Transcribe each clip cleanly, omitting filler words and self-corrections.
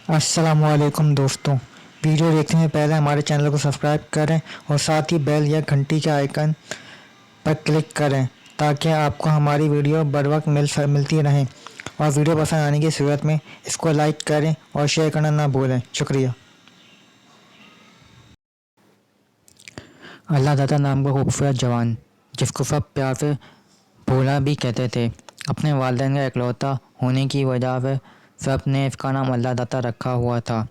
अस्सलाम वालेकुम दोस्तों। वीडियो देखने से पहले हमारे चैनल को सब्सक्राइब करें और साथ ही बेल या घंटी के आइकन पर क्लिक करें ताकि आपको हमारी वीडियो बर वक्त मिलती रहें। और वीडियो पसंद आने की सूरत में इसको लाइक करें और शेयर करना ना भूलें। शुक्रिया। अल्लाह दाता नाम का खूबसूरत जवान, जिसको सब प्यार से भोला भी कहते थे, अपने वालिदैन का इकलौता होने की वजह से सब ने इसका नाम अल्लाह दाता रखा हुआ था।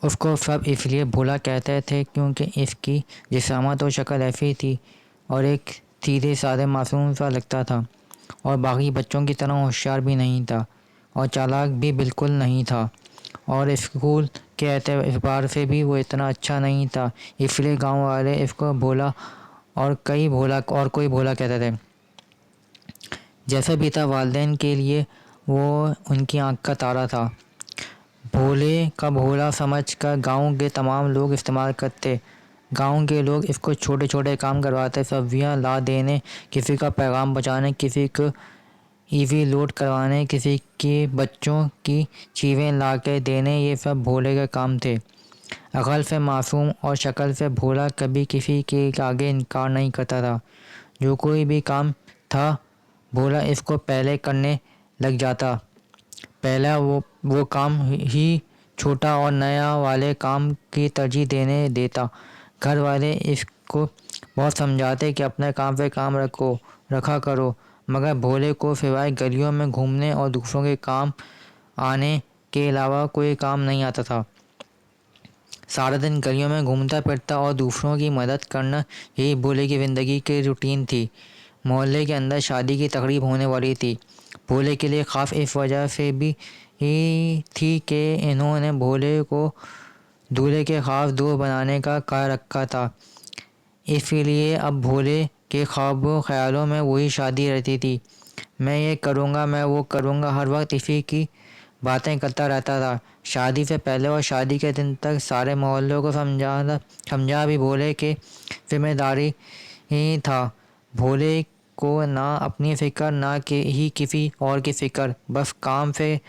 उसको सब इसलिए भोला कहते थे क्योंकि इसकी जिस्मात और शक्ल ऐसी थी और एक सीधे साधे मासूम सा लगता था और बाकी बच्चों की तरह होशियार भी नहीं था और चालाक भी बिल्कुल नहीं था और स्कूल के एतबार से भी वो इतना अच्छा नहीं था, इसलिए गांव वाले इसको भोला और कोई भोला कहते थे। जैसा भी था, वालिदैन के लिए वो उनकी आँख का तारा था। भोले का भोला समझ कर गाँव के तमाम लोग इस्तेमाल करते। गांव के लोग इसको छोटे छोटे काम करवाते, सब्जियां ला देने, किसी का पैगाम पहुँचाने, किसी को ईवी लोड करवाने, किसी के बच्चों की चीज़ें ला के देने। ये सब भोले के काम थे। अकल से मासूम और शक्ल से भोला कभी किसी के आगे इनकार नहीं करता था। जो कोई भी काम था, भोला इसको पहले करने लग जाता। पहला वो काम ही छोटा और नया वाले काम की तरजीह देता। घर वाले इसको बहुत समझाते कि अपने काम पे काम रखा करो, मगर भोले को सिवाय गलियों में घूमने और दूसरों के काम आने के अलावा कोई काम नहीं आता था। सारा दिन गलियों में घूमता फिरता और दूसरों की मदद करना, यही भोले की ज़िंदगी की रूटीन थी। मोहल्ले के अंदर शादी की तकरीब होने वाली थी। भोले के लिए ख़ास इस वजह से भी ही थी कि इन्होंने भोले को दूल्हे के ख़ास दोस्त बनाने का कह रखा था। इसीलिए अब भोले के ख्वाबों ख्यालों में वही शादी रहती थी। मैं ये करूँगा, मैं वो करूँगा, हर वक्त इसी की बातें करता रहता था। शादी से पहले और शादी के दिन तक सारे मोहल्लों को समझा भी भोले की जिम्मेदारी ही था। भोले को ना अपनी फ़िक्र ना ही किसी और की फ़िक्र, बस काम से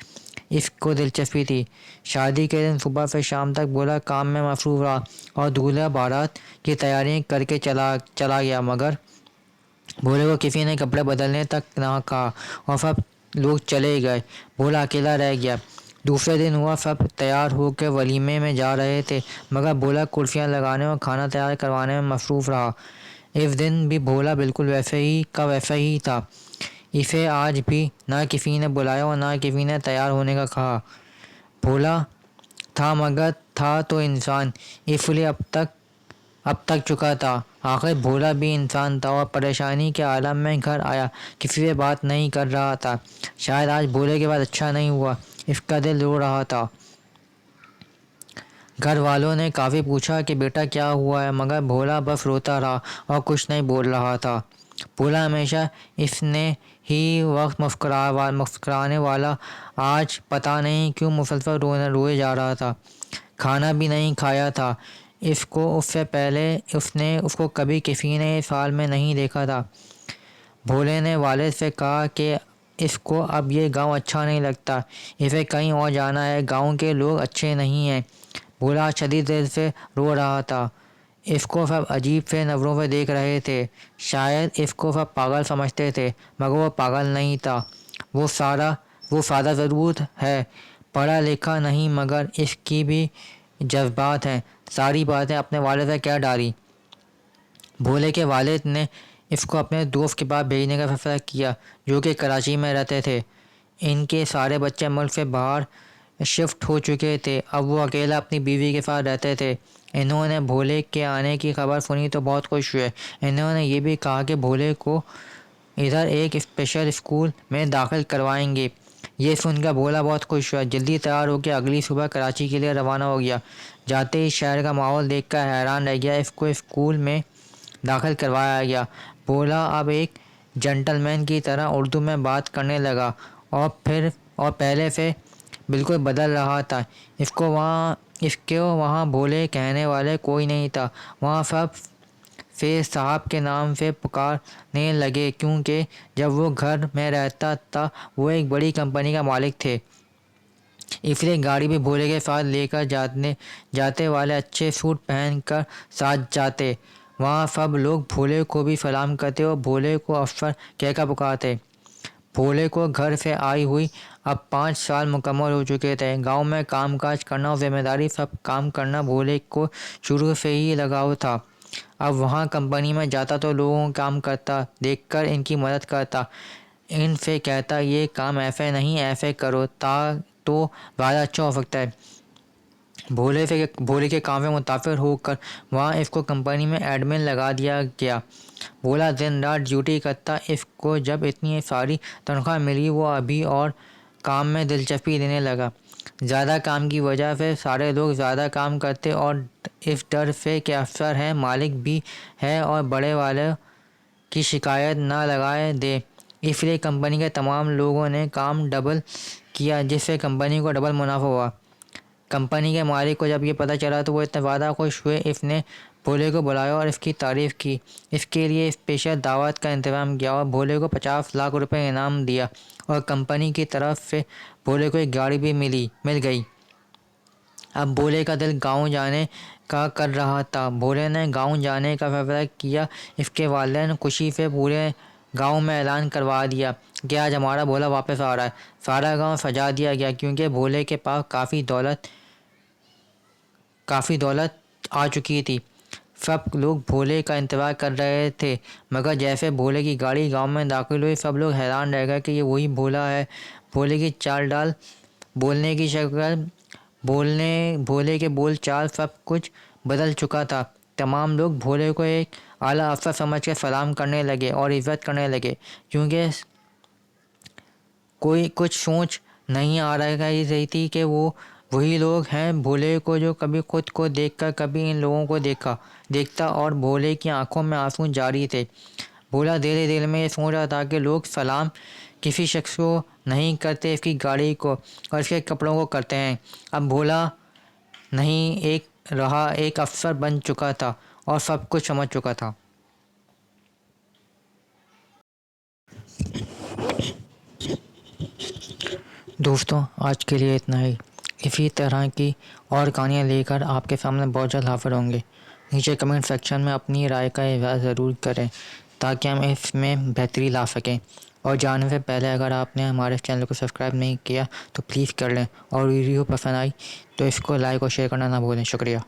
इसको दिलचस्पी थी। शादी के दिन सुबह से शाम तक भोला काम में मसरूफ़ रहा और दूल्हा बारात की तैयारियां करके चला गया, मगर भोले को किसी ने कपड़े बदलने तक ना कहा और सब लोग चले गए। भोला अकेला रह गया। दूसरे दिन हुआ, सब तैयार होकर वलीमे में जा रहे थे, मगर भोला कुर्सियां लगाने और खाना तैयार करवाने में मसरूफ़ रहा। इस दिन भी भोला बिल्कुल वैसा ही था। इसे आज भी ना किसी ने बुलाया और ना किसी ने तैयार होने का कहा। भोला था, मगर था तो इंसान, इसलिए अब तक चुका था। आखिर भोला भी इंसान था और परेशानी के आलम में घर आया। किसी से बात नहीं कर रहा था। शायद आज भोले के बाद अच्छा नहीं हुआ, इसका दिल रो रहा था। घर वालों ने काफ़ी पूछा कि बेटा क्या हुआ है, मगर भोला बस रोता रहा और कुछ नहीं बोल रहा था। भोला हमेशा इसने ही वक्त मुस्कुराने वाला आज पता नहीं क्यों मुसलसल रोए जा रहा था। खाना भी नहीं खाया था। उससे पहले उसको कभी किसी ने इस हाल में नहीं देखा था। भोले ने वालिद से कहा कि इसको अब ये गांव अच्छा नहीं लगता, इसे कहीं और जाना है, गांव के लोग अच्छे नहीं हैं। भोला शदीद दिल से रो रहा था। इसको सब अजीब से नज़रों से देख रहे थे। शायद इसको सब पागल समझते थे, मगर वो पागल नहीं था। वो सादा ज़रूर है, पढ़ा लिखा नहीं, मगर इसकी भी जज्बात हैं। सारी बातें अपने वालिद से कह डाली। भोले के वालिद ने इसको अपने दोस्त के पास भेजने का फैसला किया, जो कि कराची में रहते थे। इनके सारे बच्चे मुल्क से बाहर शिफ्ट हो चुके थे। अब वो अकेला अपनी बीवी के साथ रहते थे। इन्होंने भोले के आने की खबर सुनी तो बहुत खुश हुए। इन्होंने ये भी कहा कि भोले को इधर एक स्पेशल स्कूल में दाखिल करवाएंगे। ये सुनकर भोला बहुत खुश हुआ। जल्दी तैयार होकर अगली सुबह कराची के लिए रवाना हो गया। जाते ही शहर का माहौल देखकर हैरान रह गया। इसको स्कूल में दाखिल करवाया गया। भोला अब एक जेंटलमैन की तरह उर्दू में बात करने लगा और पहले से बिल्कुल बदल रहा था। इसके वहाँ भोले कहने वाले कोई नहीं था। वहाँ सब से साहब के नाम से पुकारने लगे, क्योंकि जब वो घर में रहता था वो एक बड़ी कंपनी का मालिक थे। اس لیے گاڑی بھی بھولے کے ساتھ لے کر جاتے والے اچھے سوٹ پہن کر ساتھ جاتے۔ وہاں سب لوگ بھولے کو بھی سلام کرتے اور بھولے کو افسر کہہ کر پکارتے۔ بھولے کو گھر سے آئی ہوئی اب 5 سال مکمل ہو چکے تھے۔ گاؤں میں کام کاج کرنا اور ذمہ داری سب کام کرنا بھولے کو شروع سے ہی لگاؤ تھا۔ اب وہاں کمپنی میں جاتا تو لوگوں کا کام کرتا دیکھ کر ان کی مدد کرتا، ان سے کہتا یہ کام ایسے نہیں ایسے کرو تو زیادہ اچھا ہو سکتا ہے۔ بھولے کے کام سے متاثر ہو کر وہاں اس کو کمپنی میں ایڈمن لگا دیا گیا۔ بھولا دن رات ڈیوٹی کرتا۔ اس کو جب اتنی ساری تنخواہ ملی وہ ابھی اور کام میں دلچسپی لینے لگا۔ زیادہ کام کی وجہ سے سارے لوگ زیادہ کام کرتے اور اس ڈر سے کہ افسر ہے، مالک بھی ہے اور بڑے والوں کی شکایت نہ لگائے دے، اس لیے کمپنی کے تمام لوگوں نے کام ڈبل کیا جس سے کمپنی کو ڈبل منافع ہوا۔ کمپنی کے مالک کو جب یہ پتہ چلا تو وہ اتنے زیادہ خوش ہوئے، اس نے بھولے کو بلایا اور اس کی تعریف کی۔ اس کے لیے اسپیشل دعوت کا انتظام کیا اور بھولے کو 50 لاکھ روپے انعام دیا اور کمپنی کی طرف سے بھولے کو ایک گاڑی بھی مل گئی۔ اب بھولے کا دل گاؤں جانے کا کر رہا تھا۔ بھولے نے گاؤں جانے کا فیصلہ کیا۔ اس کے والدین خوشی سے پورے گاؤں میں اعلان کروا دیا کہ آج ہمارا بھولا واپس آ رہا ہے۔ سارا گاؤں سجا دیا گیا کیونکہ بھولے کے پاس کافی دولت آ چکی تھی۔ سب لوگ بھولے کا انتظار کر رہے تھے، مگر جیسے بھولے کی گاڑی گاؤں میں داخل ہوئی سب لوگ حیران رہ گئے کہ یہ وہی بھولا ہے۔ بھولے کی چال ڈال، بولنے کی شکل، بھولے کے بول چال سب کچھ بدل چکا تھا۔ تمام لوگ بھولے کو ایک اعلیٰ افسر سمجھ کر سلام کرنے لگے اور عزت کرنے لگے، کیونکہ کوئی کچھ سوچ نہیں آ رہی تھی کہ وہ وہی لوگ ہیں بھولے کو جو کبھی خود کو دیکھ کر کبھی ان لوگوں کو دیکھتا اور بھولے کی آنکھوں میں آنسو جاری تھے۔ بھولا دل میں یہ سوچ رہا تھا کہ لوگ سلام کسی شخص کو نہیں کرتے، اس کی گاڑی کو اور اس کے کپڑوں کو کرتے ہیں۔ اب بھولا نہیں رہا، ایک افسر بن چکا تھا اور سب کچھ سمجھ چکا تھا۔ دوستوں، آج کے لیے اتنا ہی۔ اسی طرح کی اور کہانیاں لے کر آپ کے سامنے بہت جلد حاضر ہوں گے۔ نیچے کمنٹ سیکشن میں اپنی رائے کا اظہار ضرور کریں تاکہ ہم اس میں بہتری لا سکیں۔ اور جانے سے پہلے اگر آپ نے ہمارے چینل کو سبسکرائب نہیں کیا تو پلیز کر لیں، اور ویڈیو پسند آئی تو اس کو لائک اور شیئر کرنا نہ بھولیں۔ شکریہ۔